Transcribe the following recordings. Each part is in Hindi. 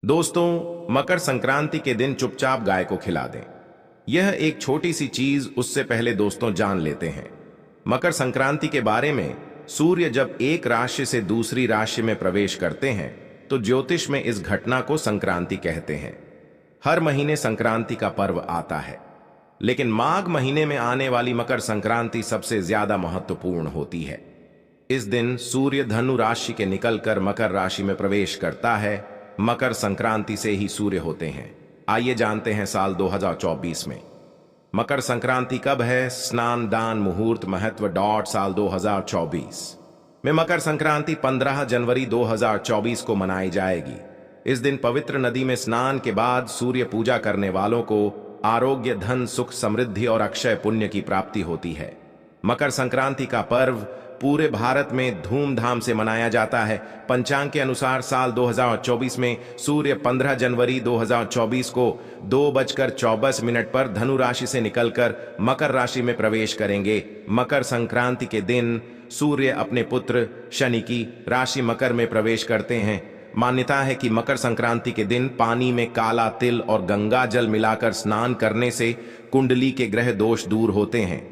दोस्तों, मकर संक्रांति के दिन चुपचाप गाय को खिला दें। यह एक छोटी सी चीज उससे पहले दोस्तों जान लेते हैं। मकर संक्रांति के बारे में, सूर्य जब एक राशि से दूसरी राशि में प्रवेश करते हैं तो ज्योतिष में इस घटना को संक्रांति कहते हैं। हर महीने संक्रांति का पर्व आता है, लेकिन माघ महीने में आने वाली मकर संक्रांति सबसे ज्यादा महत्वपूर्ण होती है। इस दिन सूर्य धनु राशि के निकलकर मकर राशि में प्रवेश करता है। मकर संक्रांति से ही सूर्य होते हैं। आइए जानते हैं साल 2024 में मकर संक्रांति कब है। स्नान, दान, मुहूर्त, महत्व साल 2024 में मकर संक्रांति 15 जनवरी 2024 को मनाई जाएगी। इस दिन पवित्र नदी में स्नान के बाद सूर्य पूजा करने वालों को आरोग्य, धन, सुख, समृद्धि और अक्षय पुण्य की प्राप्ति होती है। मकर संक्रांति का पर्व पूरे भारत में धूमधाम से मनाया जाता है। पंचांग के अनुसार साल 2024 में सूर्य 15 जनवरी 2024 को 2:24 पर धनु राशि से निकलकर मकर राशि में प्रवेश करेंगे। मकर संक्रांति के दिन सूर्य अपने पुत्र शनि की राशि मकर में प्रवेश करते हैं। मान्यता है कि मकर संक्रांति के दिन पानी में काला तिल और गंगा जल मिलाकर स्नान करने से कुंडली के ग्रह दोष दूर होते हैं।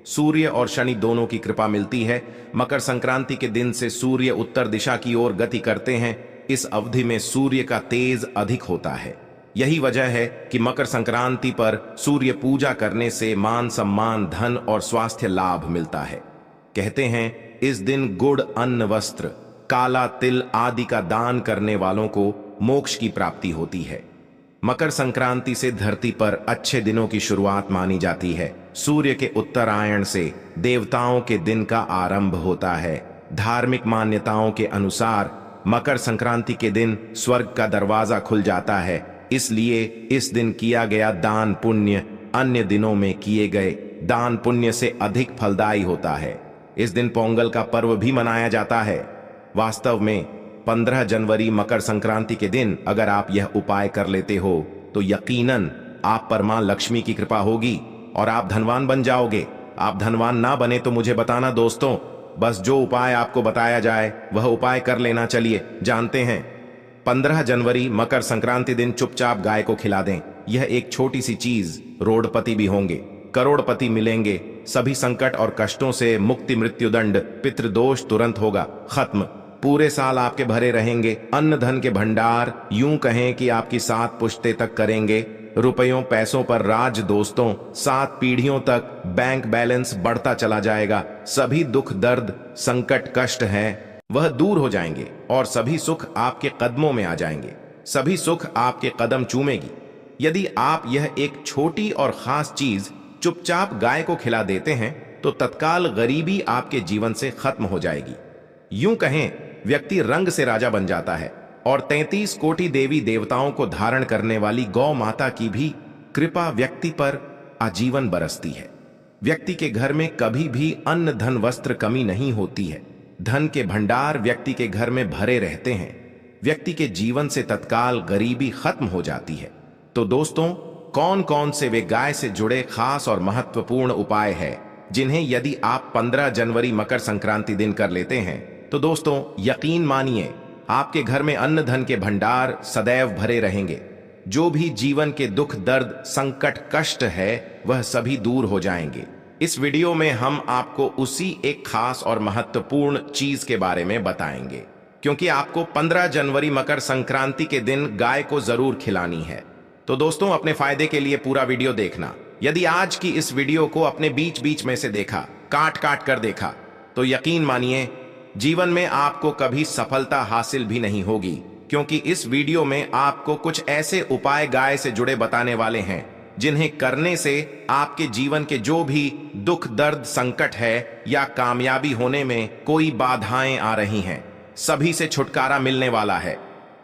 सूर्य और शनि दोनों की कृपा मिलती है। मकर संक्रांति के दिन से सूर्य उत्तर दिशा की ओर गति करते हैं। इस अवधि में सूर्य का तेज अधिक होता है। यही वजह है कि मकर संक्रांति पर सूर्य पूजा करने से मान सम्मान, धन और स्वास्थ्य लाभ मिलता है। कहते हैं इस दिन गुड़, अन्न, वस्त्र, काला तिल आदि का दान करने वालों को मोक्ष की प्राप्ति होती है। मकर संक्रांति से धरती पर अच्छे दिनों की शुरुआत मानी जाती है। सूर्य के उत्तरायण से देवताओं के दिन का आरंभ होता है। धार्मिक मान्यताओं के अनुसार मकर संक्रांति के दिन स्वर्ग का दरवाजा खुल जाता है। इसलिए इस दिन किया गया दान पुण्य अन्य दिनों में किए गए दान पुण्य से अधिक फलदायी होता है। इस दिन पोंगल का पर्व भी मनाया जाता है। वास्तव में 15 जनवरी मकर संक्रांति के दिन अगर आप यह उपाय कर लेते हो तो यकीनन आप पर मां लक्ष्मी की कृपा होगी और आप धनवान बन जाओगे। आप धनवान ना बने तो मुझे बताना दोस्तों, बस जो उपाय आपको बताया जाए वह उपाय कर लेना। चलिए जानते हैं। 15 जनवरी मकर संक्रांति दिन चुपचाप गाय को खिला दें। यह एक छोटी सी चीज, रोडपति भी होंगे, करोड़पति मिलेंगे। सभी संकट और कष्टों से मुक्ति, मृत्युदंड, पितृदोष तुरंत होगा खत्म। पूरे साल आपके भरे रहेंगे। अन्न धन के भंडार यूं कहें कि आपकी 7 पुश्ते तक करेंगे। रुपयों पैसों पर राज दोस्तों, 7 पीढ़ियों तक बैंक बैलेंस बढ़ता चला जाएगा। सभी दुख, दर्द, संकट, कष्ट हैं वह दूर हो जाएंगे और सभी सुख आपके कदमों में आ जाएंगे। सभी सुख आपके कदम चूमेगी। यदि आप यह एक छोटी और खास चीज चुपचाप गाय को खिला देते हैं तो तत्काल गरीबी आपके जीवन से खत्म हो जाएगी। यूं कहें व्यक्ति रंग से राजा बन जाता है और 33 कोटि देवी देवताओं को धारण करने वाली गौ माता की भी कृपा व्यक्ति पर आजीवन बरसती है। व्यक्ति के घर में कभी भी अन्न, धन, वस्त्र कमी नहीं होती है। धन के भंडार व्यक्ति के घर में भरे रहते हैं। व्यक्ति के जीवन से तत्काल गरीबी खत्म हो जाती है। तो दोस्तों, कौन कौन से वे गाय से जुड़े खास और महत्वपूर्ण उपाय है जिन्हें यदि आप 15 जनवरी मकर संक्रांति दिन कर लेते हैं तो दोस्तों यकीन मानिए आपके घर में अन्न धन के भंडार सदैव भरे रहेंगे। जो भी जीवन के दुख, दर्द, संकट, कष्ट है वह सभी दूर हो जाएंगे। इस वीडियो में हम आपको उसी एक खास और महत्वपूर्ण चीज के बारे में बताएंगे, क्योंकि आपको 15 जनवरी मकर संक्रांति के दिन गाय को जरूर खिलानी है। तो दोस्तों, अपने फायदे के लिए पूरा वीडियो देखना। यदि आज की इस वीडियो को अपने बीच बीच में से देखा, काट काट कर देखा, तो यकीन मानिए जीवन में आपको कभी सफलता हासिल भी नहीं होगी, क्योंकि इस वीडियो में आपको कुछ ऐसे उपाय गाय से जुड़े बताने वाले हैं जिन्हें करने से आपके जीवन के जो भी दुख, दर्द, संकट है या कामयाबी होने में कोई बाधाएं आ रही हैं, सभी से छुटकारा मिलने वाला है।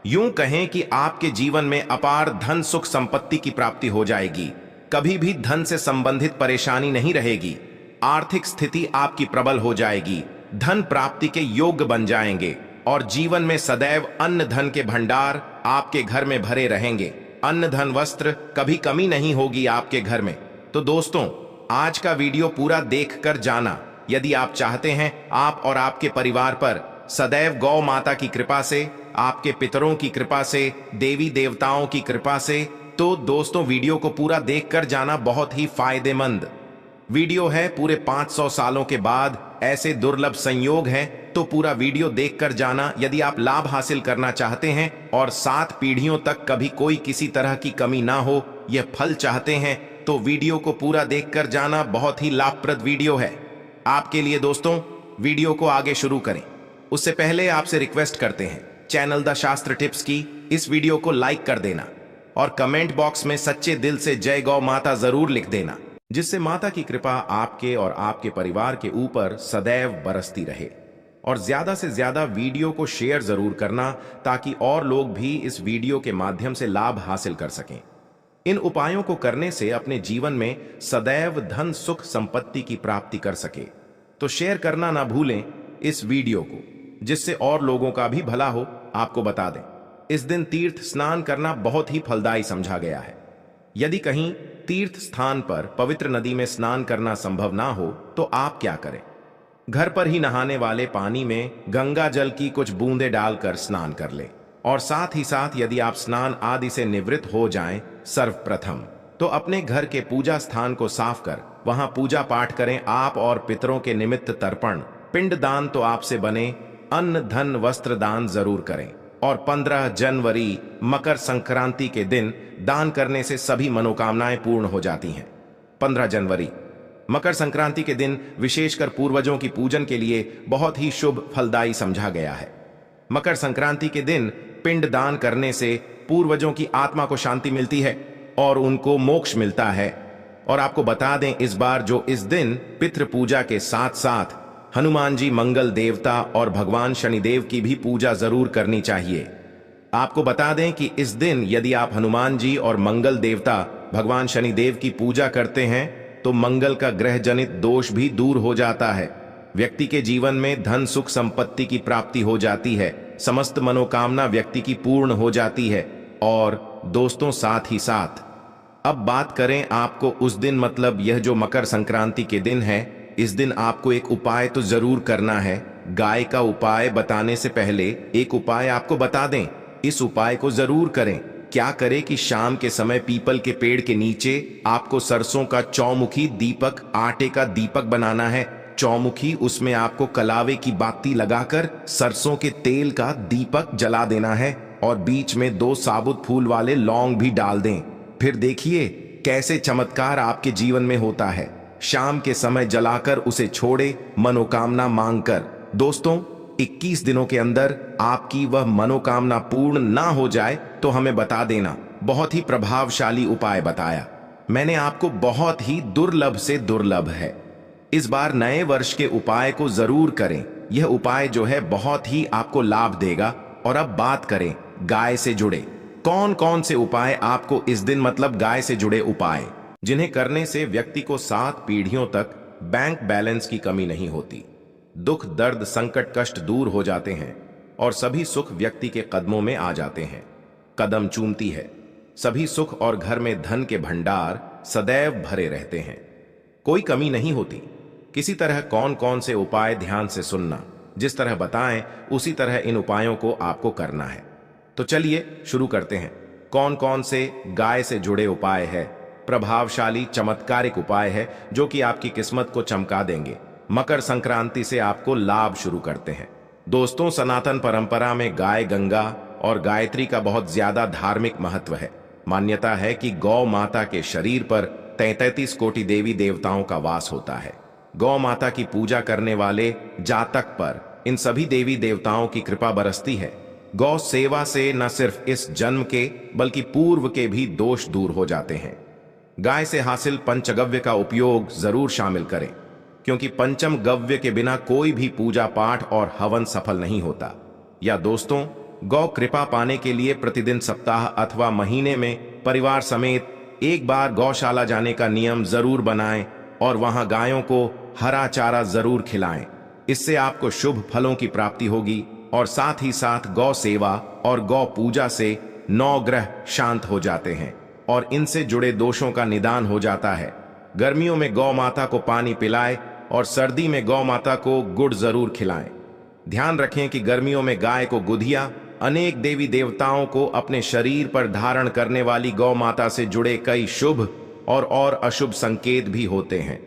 यूं कहें कि आपके जीवन में अपार धन, सुख, संपत्ति की प्राप्ति हो जाएगी। कभी भी धन से संबंधित परेशानी नहीं रहेगी। आर्थिक स्थिति आपकी प्रबल हो जाएगी। धन प्राप्ति के योग्य बन जाएंगे और जीवन में सदैव अन्न धन के भंडार आपके घर में भरे रहेंगे। अन्न धन वस्त्र कभी कमी नहीं होगी आपके घर में। तो दोस्तों, आज का वीडियो पूरा देखकर जाना। यदि आप चाहते हैं आप और आपके परिवार पर सदैव गौ माता की कृपा से आपके पितरों की कृपा से, देवी देवताओं की कृपा से। तो दोस्तों, वीडियो को पूरा देखकर जाना बहुत ही फायदेमंद वीडियो है। पूरे 500 सालों के बाद ऐसे दुर्लभ संयोग हैं, तो पूरा वीडियो देखकर जाना। यदि आप लाभ हासिल करना चाहते हैं और 7 पीढ़ियों तक कभी कोई किसी तरह की कमी ना हो, यह फल चाहते हैं, तो वीडियो को पूरा देखकर जाना। बहुत ही लाभप्रद वीडियो है आपके लिए। दोस्तों, वीडियो को आगे शुरू करें उससे पहले आपसे रिक्वेस्ट करते हैं, चैनल द शास्त्र टिप्स की इस वीडियो को लाइक कर देना और कमेंट बॉक्स में सच्चे दिल से जय गौ माता जरूर लिख देना, जिससे माता की कृपा आपके और आपके परिवार के ऊपर सदैव बरसती रहे। और ज्यादा से ज्यादा वीडियो को शेयर जरूर करना, ताकि और लोग भी इस वीडियो के माध्यम से लाभ हासिल कर सकें। इन उपायों को करने से अपने जीवन में सदैव धन सुख संपत्ति की प्राप्ति कर सके। तो शेयर करना ना भूलें इस वीडियो को, जिससे और लोगों का भी भला हो। आपको बता दें, इस दिन तीर्थ स्नान करना बहुत ही फलदायी समझा गया है। यदि कहीं तीर्थ स्थान पर पवित्र नदी में स्नान करना संभव ना हो, तो आप क्या करें? घर पर ही नहाने वाले पानी में गंगा जल की कुछ बूंदें डालकर स्नान कर लें। और साथ ही साथ यदि आप स्नान आदि से निवृत्त हो जाएं, सर्वप्रथम तो अपने घर के पूजा स्थान को साफ कर वहां पूजा पाठ करें। आप और पितरों के निमित्त तर्पण, पिंड दान तो आपसे बने, अन्न धन वस्त्र दान जरूर करें। और 15 जनवरी मकर संक्रांति के दिन दान करने से सभी मनोकामनाएं पूर्ण हो जाती हैं। 15 जनवरी मकर संक्रांति के दिन विशेषकर पूर्वजों की पूजन के लिए बहुत ही शुभ फलदायी समझा गया है। मकर संक्रांति के दिन पिंड दान करने से पूर्वजों की आत्मा को शांति मिलती है और उनको मोक्ष मिलता है। और आपको बता दें, इस बार जो इस दिन पितृ पूजा के साथ साथ हनुमान जी मंगल देवता और भगवान शनिदेव की भी पूजा जरूर करनी चाहिए। आपको बता दें कि इस दिन यदि आप हनुमान जी और मंगल देवता भगवान शनिदेव की पूजा करते हैं, तो मंगल का ग्रह जनित दोष भी दूर हो जाता है। व्यक्ति के जीवन में धन सुख संपत्ति की प्राप्ति हो जाती है, समस्त मनोकामना व्यक्ति की पूर्ण हो जाती है। और दोस्तों, साथ ही साथ अब बात करें आपको उस दिन, मतलब यह जो मकर संक्रांति के दिन है, इस दिन आपको एक उपाय तो जरूर करना है। गाय का उपाय बताने से पहले एक उपाय आपको बता दें, इस उपाय को जरूर करें। क्या करें कि शाम के समय पीपल के पेड़ के नीचे आपको सरसों का चौमुखी दीपक, आटे का दीपक बनाना है। चौमुखी, उसमें आपको कलावे की बाती लगाकर सरसों के तेल का दीपक जला देना है और बीच में 2 साबुत फूल वाले लौंग भी डाल दें। फिर देखिए कैसे चमत्कार आपके जीवन में होता है। शाम के समय जलाकर उसे छोड़े, मनोकामना मांगकर। दोस्तों, 21 दिनों के अंदर आपकी वह मनोकामना पूर्ण ना हो जाए तो हमें बता देना। बहुत ही प्रभावशाली उपाय बताया मैंने आपको, बहुत ही दुर्लभ से दुर्लभ है। इस बार नए वर्ष के उपाय को जरूर करें। यह उपाय जो है बहुत ही आपको लाभ देगा। और अब बात करें गाय से जुड़े कौन कौन से उपाय आपको इस दिन, मतलब गाय से जुड़े उपाय जिन्हें करने से व्यक्ति को 7 पीढ़ियों तक बैंक बैलेंस की कमी नहीं होती, दुख दर्द संकट कष्ट दूर हो जाते हैं और सभी सुख व्यक्ति के कदमों में आ जाते हैं। कदम चूमती है सभी सुख और घर में धन के भंडार सदैव भरे रहते हैं, कोई कमी नहीं होती। किसी तरह कौन कौन से उपाय ध्यान से सुनना, जिस तरह बताएं उसी तरह इन उपायों को आपको करना है। तो चलिए शुरू करते हैं। कौन कौन से गाय से जुड़े उपाय है, प्रभावशाली चमत्कारिक उपाय है जो कि आपकी किस्मत को चमका देंगे। मकर संक्रांति से आपको लाभ शुरू करते हैं। दोस्तों, सनातन परंपरा में गाय, गंगा और गायत्री का बहुत ज्यादा धार्मिक महत्व है। मान्यता है कि गौ माता के शरीर पर 33 कोटि देवी देवताओं का वास होता है। गौ माता की पूजा करने वाले जातक पर इन सभी देवी देवताओं की कृपा बरसती है। गौ सेवा से न सिर्फ इस जन्म के बल्कि पूर्व के भी दोष दूर हो जाते हैं। गाय से हासिल पंचगव्य का उपयोग जरूर शामिल करें, क्योंकि पंचम गव्य के बिना कोई भी पूजा पाठ और हवन सफल नहीं होता। या दोस्तों, गौ कृपा पाने के लिए प्रतिदिन, सप्ताह अथवा महीने में परिवार समेत एक बार गौशाला जाने का नियम जरूर बनाएं और वहां गायों को हरा चारा जरूर खिलाएं। इससे आपको शुभ फलों की प्राप्ति होगी और साथ ही साथ गौ सेवा और गौ पूजा से 9 ग्रह शांत हो जाते हैं और इनसे जुड़े दोषों का निदान हो जाता है। गर्मियों में गौ माता को पानी पिलाएं और सर्दी में गौ माता को गुड़ जरूर खिलाएं। ध्यान रखें कि गर्मियों में गाय को गुधिया, अनेक देवी देवताओं को अपने शरीर पर धारण करने वाली गौ माता से जुड़े कई शुभ और अशुभ संकेत भी होते हैं।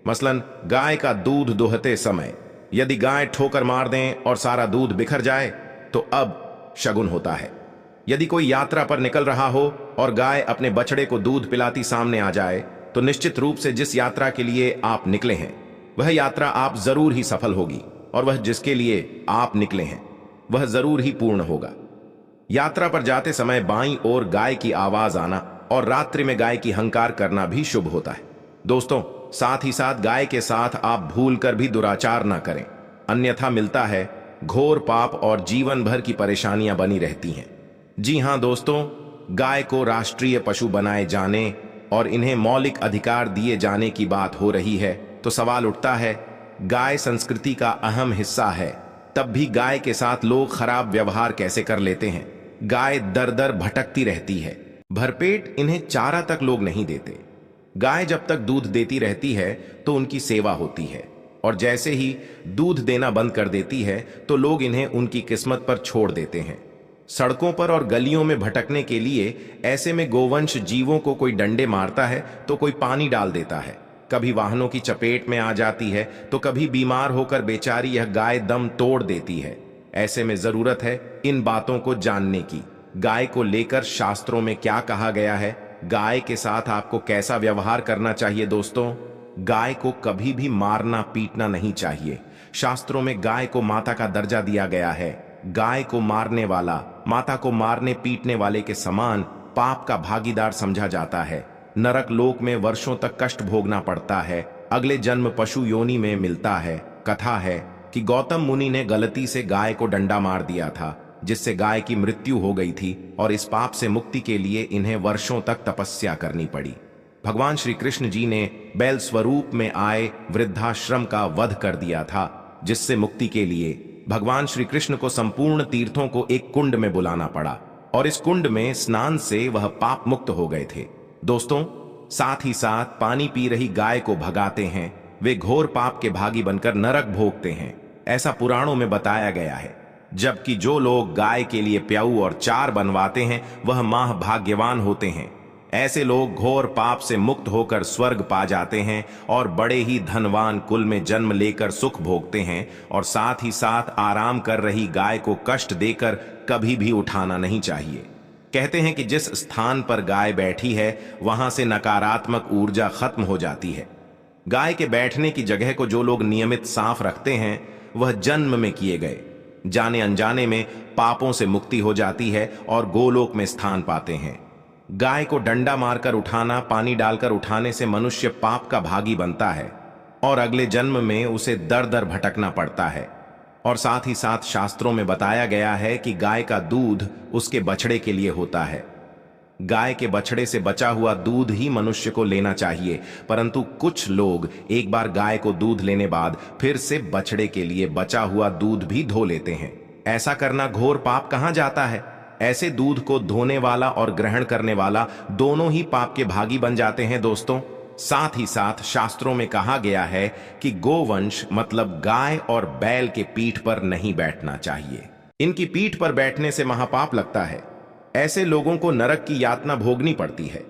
मसलन गाय का दूध दुहते समय यदि गाय ठोकर मार दें और सारा दूध बिखर जाए तो अब शगुन होता है। यदि कोई यात्रा पर निकल रहा हो और गाय अपने बछड़े को दूध पिलाती सामने आ जाए तो निश्चित रूप से जिस यात्रा के लिए आप निकले हैं वह यात्रा आप जरूर ही सफल होगी, और वह जिसके लिए आप निकले हैं वह जरूर ही पूर्ण होगा। यात्रा पर जाते समय बाईं ओर गाय की आवाज आना और रात्रि में गाय की हंकार करना भी शुभ होता है। दोस्तों, साथ ही साथ गाय के साथ आप भूल कर भी दुराचार ना करें, अन्यथा मिलता है घोर पाप और जीवन भर की परेशानियां बनी रहती हैं। जी हां दोस्तों, गाय को राष्ट्रीय पशु बनाए जाने और इन्हें मौलिक अधिकार दिए जाने की बात हो रही है तो सवाल उठता है, गाय संस्कृति का अहम हिस्सा है, तब भी गाय के साथ लोग खराब व्यवहार कैसे कर लेते हैं। गाय दर दर भटकती रहती है, भरपेट इन्हें चारा तक लोग नहीं देते। गाय जब तक दूध देती रहती है तो उनकी सेवा होती है, और जैसे ही दूध देना बंद कर देती है तो लोग इन्हें उनकी किस्मत पर छोड़ देते हैं। सड़कों पर और गलियों में भटकने के लिए ऐसे में गोवंश जीवों को कोई डंडे मारता है तो कोई पानी डाल देता है, कभी वाहनों की चपेट में आ जाती है तो कभी बीमार होकर बेचारी यह गाय दम तोड़ देती है। ऐसे में जरूरत है इन बातों को जानने की। गाय को लेकर शास्त्रों में क्या कहा गया है, गाय के साथ आपको कैसा व्यवहार करना चाहिए। दोस्तों, गाय को कभी भी मारना पीटना नहीं चाहिए। शास्त्रों में गाय को माता का दर्जा दिया गया है। गाय को मारने वाला माता को मारने पीटने वाले के समान पाप का भागीदार समझा जाता है। नरक लोक में वर्षों तक कष्ट भोगना पड़ता है, अगले जन्म पशु योनि में मिलता है। कथा है कि गौतम मुनि ने गलती से गाय को डंडा मार दिया था, जिससे गाय की मृत्यु हो गई थी, और इस पाप से मुक्ति के लिए इन्हें वर्षों तक तपस्या करनी पड़ी। भगवान श्री कृष्ण जी ने बैल स्वरूप में आए वृद्धाश्रम का वध कर दिया था, जिससे मुक्ति के लिए भगवान श्री कृष्ण को संपूर्ण तीर्थों को एक कुंड में बुलाना पड़ा, और इस कुंड में स्नान से वह पाप मुक्त हो गए थे। दोस्तों, साथ ही साथ पानी पी रही गाय को भगाते हैं, वे घोर पाप के भागी बनकर नरक भोगते हैं, ऐसा पुराणों में बताया गया है। जबकि जो लोग गाय के लिए प्याऊ और चार बनवाते हैं वह माह भाग्यवान होते हैं। ऐसे लोग घोर पाप से मुक्त होकर स्वर्ग पा जाते हैं और बड़े ही धनवान कुल में जन्म लेकर सुख भोगते हैं, और साथ ही साथ आराम कर रही गाय को कष्ट देकर कभी भी उठाना नहीं चाहिए। कहते हैं कि जिस स्थान पर गाय बैठी है वहां से नकारात्मक ऊर्जा खत्म हो जाती है। गाय के बैठने की जगह को जो लोग नियमित साफ रखते हैं वह जन्म में किए गए जाने अनजाने में पापों से मुक्ति हो जाती है और गोलोक में स्थान पाते हैं। गाय को डंडा मारकर उठाना, पानी डालकर उठाने से मनुष्य पाप का भागी बनता है और अगले जन्म में उसे दर दर भटकना पड़ता है। और साथ ही साथ शास्त्रों में बताया गया है कि गाय का दूध उसके बछड़े के लिए होता है। गाय के बछड़े से बचा हुआ दूध ही मनुष्य को लेना चाहिए, परंतु कुछ लोग एक बार गाय को दूध लेने बाद फिर से बछड़े के लिए बचा हुआ दूध भी धो लेते हैं। ऐसा करना घोर पाप कहाँ जाता है। ऐसे दूध को धोने वाला और ग्रहण करने वाला दोनों ही पाप के भागी बन जाते हैं। दोस्तों, साथ ही साथ शास्त्रों में कहा गया है कि गोवंश मतलब गाय और बैल के पीठ पर नहीं बैठना चाहिए। इनकी पीठ पर बैठने से महापाप लगता है। ऐसे लोगों को नरक की यातना भोगनी पड़ती है।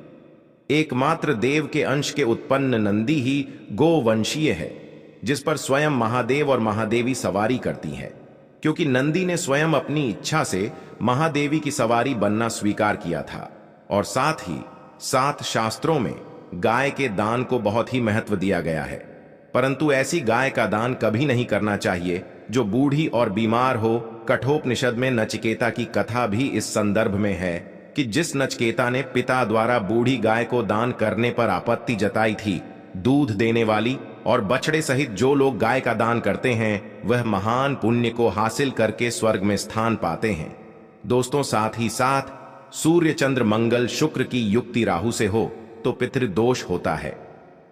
एकमात्र देव के अंश के उत्पन्न नंदी ही गोवंशीय है, जिस पर स्वयं महादेव और महादेवी सवारी करती है, क्योंकि नंदी ने स्वयं अपनी इच्छा से महादेवी की सवारी बनना स्वीकार किया था। और साथ ही साथ शास्त्रों में गाय के दान को बहुत ही महत्व दिया गया है, परंतु ऐसी गाय का दान कभी नहीं करना चाहिए जो बूढ़ी और बीमार हो। कठोपनिषद में नचिकेता की कथा भी इस संदर्भ में है कि जिस नचिकेता ने पिता द्वारा बूढ़ी गाय को दान करने पर आपत्ति जताई थी, दूध देने वाली और बछड़े सहित जो लोग गाय का दान करते हैं वह महान पुण्य को हासिल करके स्वर्ग में स्थान पाते हैं। दोस्तों, साथ ही साथ सूर्य चंद्र मंगल शुक्र की युक्ति राहु से हो तो पितृदोष होता है।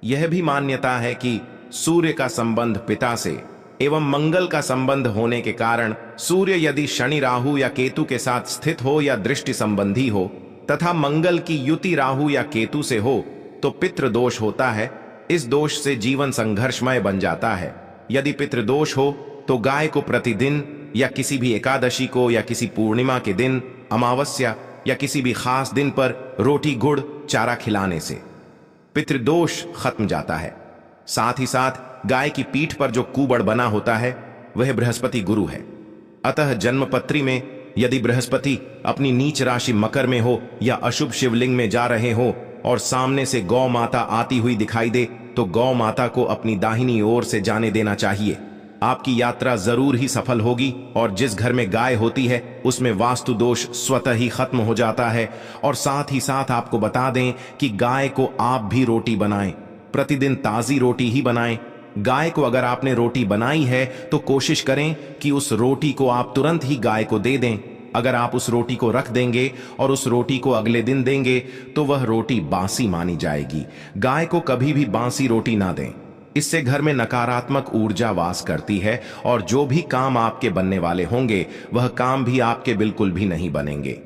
यह भी मान्यता है कि सूर्य का संबंध पिता से एवं मंगल का संबंध होने के कारण सूर्य यदि शनि राहु या केतु के साथ स्थित हो या दृष्टि संबंधी हो तथा मंगल की युति राहु या केतु से हो तो पितृदोष होता है। इस दोष से जीवन संघर्षमय बन जाता है। यदि पितृदोष हो तो गाय को प्रतिदिन या किसी भी एकादशी को या किसी पूर्णिमा के दिन, अमावस्या या किसी भी खास दिन पर रोटी गुड़ चारा खिलाने से पितृदोष खत्म जाता है। साथ ही साथ गाय की पीठ पर जो कुबड़ बना होता है वह बृहस्पति गुरु है। अतः जन्मपत्री में यदि बृहस्पति अपनी नीच राशि मकर में हो या अशुभ शिवलिंग में जा रहे हो और सामने से गौ माता आती हुई दिखाई दे तो गौ माता को अपनी दाहिनी ओर से जाने देना चाहिए। आपकी यात्रा जरूर ही सफल होगी और जिस घर में गाय होती है उसमें वास्तु दोष स्वतः ही खत्म हो जाता है। और साथ ही साथ आपको बता दें कि गाय को आप भी रोटी बनाएं, प्रतिदिन ताजी रोटी ही बनाएं। गाय को अगर आपने रोटी बनाई है तो कोशिश करें कि उस रोटी को आप तुरंत ही गाय को दे दें। अगर आप उस रोटी को रख देंगे और उस रोटी को अगले दिन देंगे तो वह रोटी बासी मानी जाएगी। गाय को कभी भी बासी रोटी ना दें, इससे घर में नकारात्मक ऊर्जा वास करती है और जो भी काम आपके बनने वाले होंगे वह काम भी आपके बिल्कुल भी नहीं बनेंगे।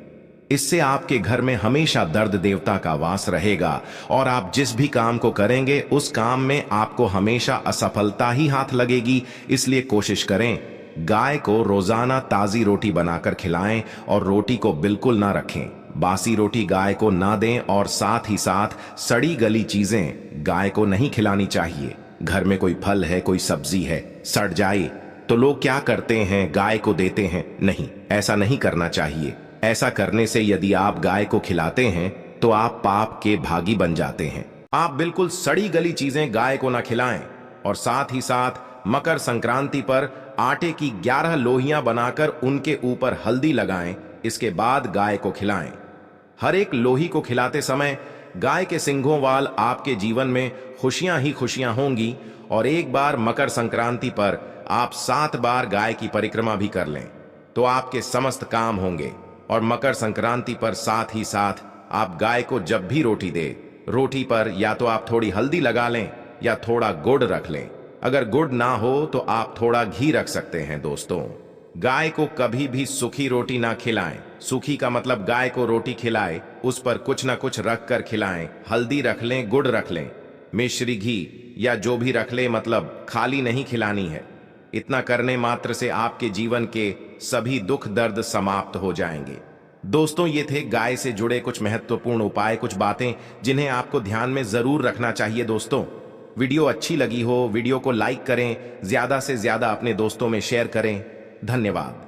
इससे आपके घर में हमेशा दर्द देवता का वास रहेगा और आप जिस भी काम को करेंगे उस काम में आपको हमेशा असफलता ही हाथ लगेगी। इसलिए कोशिश करें गाय को रोजाना ताजी रोटी बनाकर खिलाएं और रोटी को बिल्कुल ना रखें। बासी रोटी गाय को ना दें और साथ ही साथ सड़ी गली चीजें गाय को नहीं खिलानी चाहिए। घर में कोई फल है, कोई सब्जी है, सड़ जाए तो लोग क्या करते हैं, गाय को देते हैं। नहीं, ऐसा नहीं करना चाहिए। ऐसा करने से यदि आप गाय को खिलाते हैं तो आप पाप के भागी बन जाते हैं। आप बिल्कुल सड़ी गली चीजें गाय को ना खिलाएं और साथ ही साथ मकर संक्रांति पर आटे की 11 लोहियां बनाकर उनके ऊपर हल्दी लगाएं। इसके बाद गाय को खिलाएं। हर एक लोही को खिलाते समय गाय के सिंघों वाल आपके जीवन में खुशियां ही खुशियां होंगी। और एक बार मकर संक्रांति पर आप 7 बार गाय की परिक्रमा भी कर लें तो आपके समस्त काम होंगे। और मकर संक्रांति पर साथ ही साथ आप गाय को जब भी रोटी दे, रोटी पर या तो आप थोड़ी हल्दी लगा लें या थोड़ा गुड़ रख लें। अगर गुड़ ना हो तो आप थोड़ा घी रख सकते हैं। दोस्तों, गाय को कभी भी सूखी रोटी ना खिलाएं। सूखी का मतलब गाय को रोटी खिलाए उस पर कुछ ना कुछ रख कर खिलाएं। हल्दी रख लें, गुड़ रख लें, मिश्री घी या जो भी रख लें, मतलब खाली नहीं खिलानी है। इतना करने मात्र से आपके जीवन के सभी दुख दर्द समाप्त हो जाएंगे। दोस्तों, ये थे गाय से जुड़े कुछ महत्वपूर्ण उपाय, कुछ बातें जिन्हें आपको ध्यान में जरूर रखना चाहिए। दोस्तों, वीडियो अच्छी लगी हो वीडियो को लाइक करें, ज्यादा से ज्यादा अपने दोस्तों में शेयर करें। धन्यवाद।